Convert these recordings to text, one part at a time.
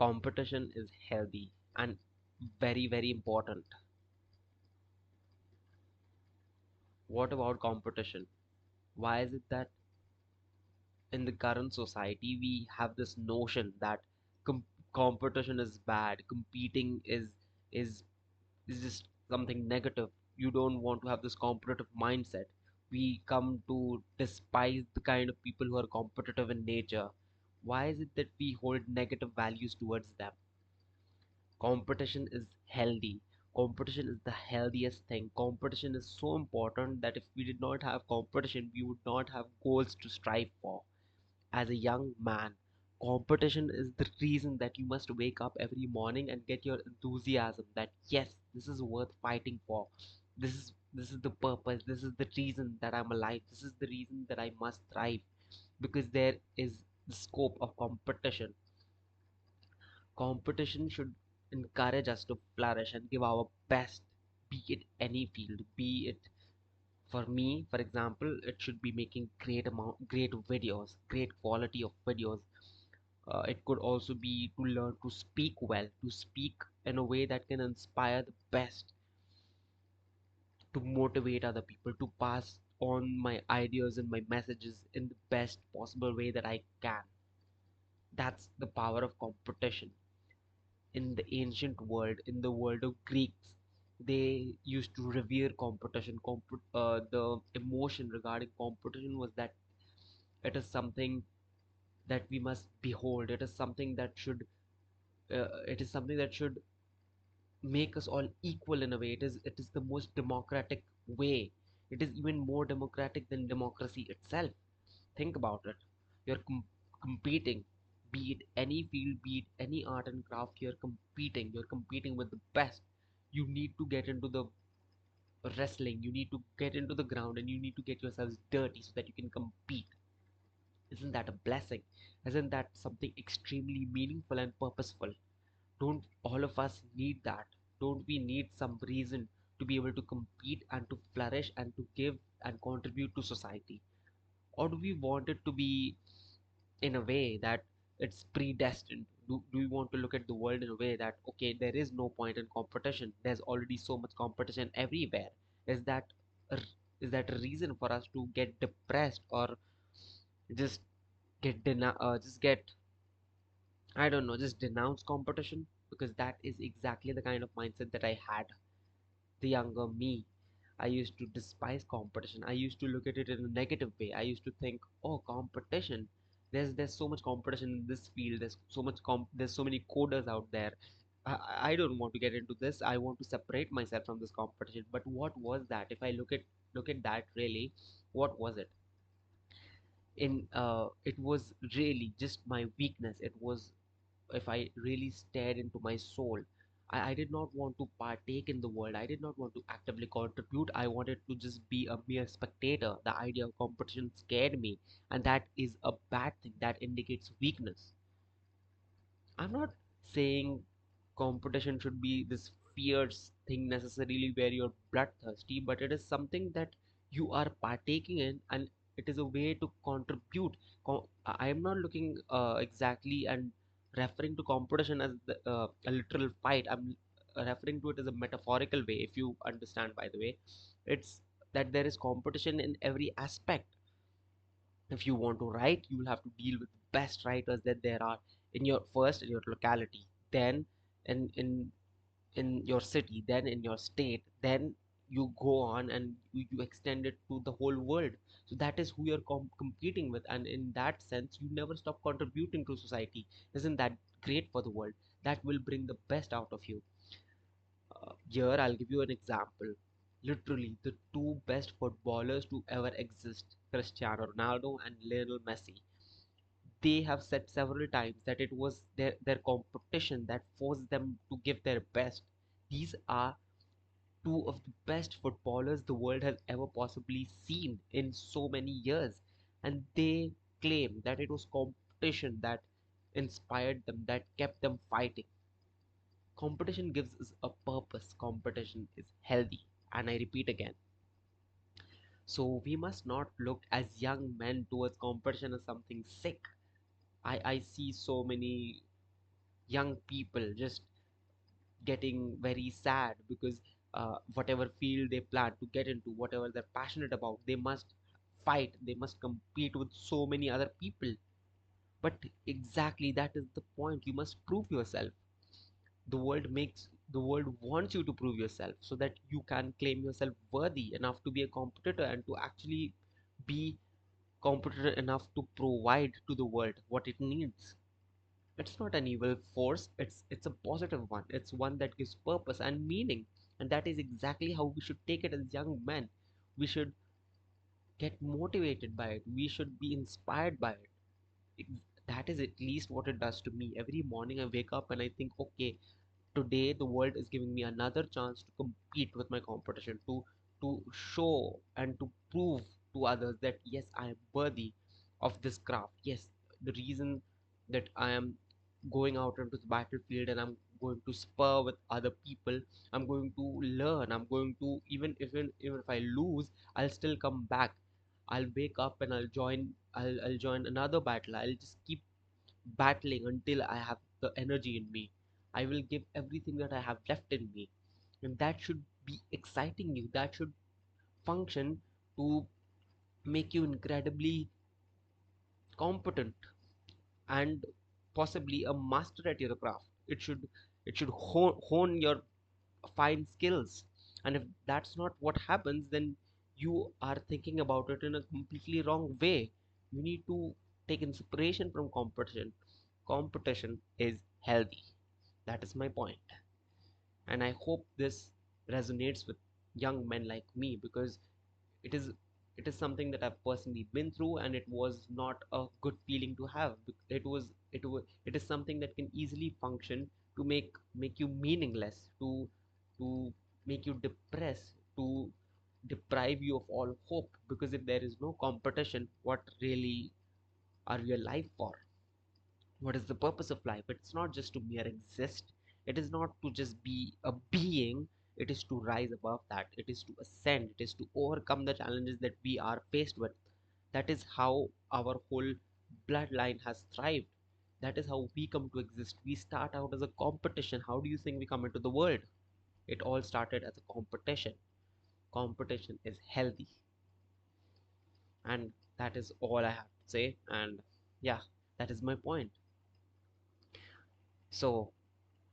Competition is healthy and very, very important. What about competition? Why is it that in the current society we have this notion that com- competition is bad, competing is is just something negative. You don't want to have this competitive mindset. We come to despise the kind of people who are competitive in nature. Why is it that we hold negative values towards them? Competition is healthy. Competition is the healthiest thing. Competition is so important that if we did not have competition, we would not have goals to strive for. As a young man, competition is the reason that you must wake up every morning and get your enthusiasm that yes, this is worth fighting for. This is the purpose. This is the reason that I'm alive. This is the reason that I must thrive because there is the scope of competition. Competition should encourage us to flourish and give our best, be it any field, be it for me, for example, it should be making great videos, great quality of videos. It could also be to learn to speak well, to speak in a way that can inspire the best, to motivate other people, to pass on my ideas and my messages in the best possible way that I can. That's the power of competition. In the ancient world, in the world of Greeks, they used to revere competition. The emotion regarding competition was that it is something that we must behold. It is something that should make us all equal in a way. It is the most democratic way. It is even more democratic than democracy itself. Think about it. You're competing, be it any field, be it any art and craft. You're competing with the best. You need to get into the wrestling, you need to get into the ground, and you need to get yourselves dirty so that you can compete. Isn't that a blessing? Isn't that something extremely meaningful and purposeful? Don't all of us need that? Don't we need some reason to be able to compete and to flourish and to give and contribute to society? Or do we want it to be in a way that it's predestined? Do we want to look at the world in a way that okay, there is no point in competition, there's already so much competition everywhere? Is that a, is that a reason for us to get depressed or just just get, I don't know, just denounce competition? Because that is exactly the kind of mindset that I had. The younger me, I used to despise competition. I used to look at it in a negative way. I used to think, oh, competition. There's so much competition in this field. There's so many coders out there. I don't want to get into this. I want to separate myself from this competition. But what was that? If I look at that really, what was it? It was really just my weakness. It was, if I really stared into my soul, I did not want to partake in the world. I did not want to actively contribute. I wanted to just be a mere spectator. The idea of competition scared me, and that is a bad thing. That indicates weakness. I'm not saying competition should be this fierce thing necessarily where you're bloodthirsty, but it is something that you are partaking in, and it is a way to contribute. I am not looking exactly and referring to competition as a literal fight. I'm referring to it as a metaphorical way, if you understand, by the way. It's that there is competition in every aspect. If you want to write, you will have to deal with the best writers that there are in your first in your locality, then in your city, then in your state, then you go on and you extend it to the whole world. So that is who you're competing with, and in that sense you never stop contributing to society. Isn't that great for the world? That will bring the best out of you. Here I'll give you an example. Literally, the two best footballers to ever exist, Cristiano Ronaldo and Lionel Messi, they have said several times that it was their competition that forced them to give their best. These are two of the best footballers the world has ever possibly seen in so many years, and they claim that it was competition that inspired them, that kept them fighting. Competition gives us a purpose. Competition is healthy, and I repeat again. So we must not look as young men towards competition as something sick. I see so many. young people just getting very sad because whatever field they plan to get into, whatever they're passionate about, they must fight, they must compete with so many other people. But exactly that is the point. You must prove yourself. The world wants you to prove yourself so that you can claim yourself worthy enough to be a competitor and to actually be competitor enough to provide to the world what it needs. It's not an evil force, it's a positive one. It's one that gives purpose and meaning. And that is exactly how we should take it as young men. We should get motivated by it, we should be inspired by it. That is at least what it does to me. Every morning I wake up and I think, okay, today the world is giving me another chance to compete with my competition, to show and to prove to others that yes, I am worthy of this craft. Yes, the reason that I am going out into the battlefield and I'm going to spur with other people, I'm going to learn, I'm going to, even if I lose, I'll still come back. I'll wake up and I'll join another battle. I'll just keep battling until I have the energy in me. I will give everything that I have left in me. And that should be exciting you. That should function to make you incredibly competent and possibly a master at your craft. It should hone your fine skills. And if that's not what happens, then you are thinking about it in a completely wrong way. You need to take inspiration from competition. Competition is healthy. That is my point. And I hope this resonates with young men like me, because it is it is something that I've personally been through, and it was not a good feeling to have. It is something that can easily function to make you meaningless, to make you depressed, to deprive you of all hope. Because if there is no competition, what really are you alive for? What is the purpose of life? It's not just to mere exist. It is not to just be a being. It is to rise above that. It is to ascend. It is to overcome the challenges that we are faced with. That is how our whole bloodline has thrived. That is how we come to exist. We start out as a competition. How do you think we come into the world? It all started as a competition. Competition is healthy. And that is all I have to say. And yeah, that is my point. So,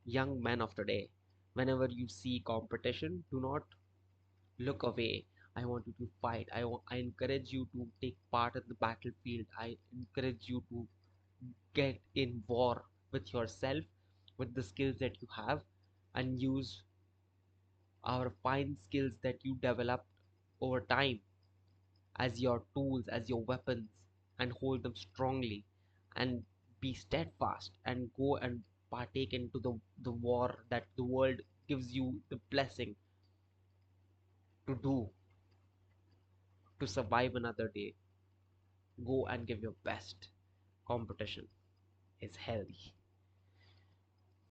young men of today, whenever you see competition, do not look away. I want you to fight. I encourage you to take part in the battlefield. I encourage you to get in war with yourself, with the skills that you have, and use our fine skills that you developed over time as your tools, as your weapons, and hold them strongly, and be steadfast, and go and partake into the war that the world gives you the blessing to do, to survive another day. Go and give your best. Competition is healthy.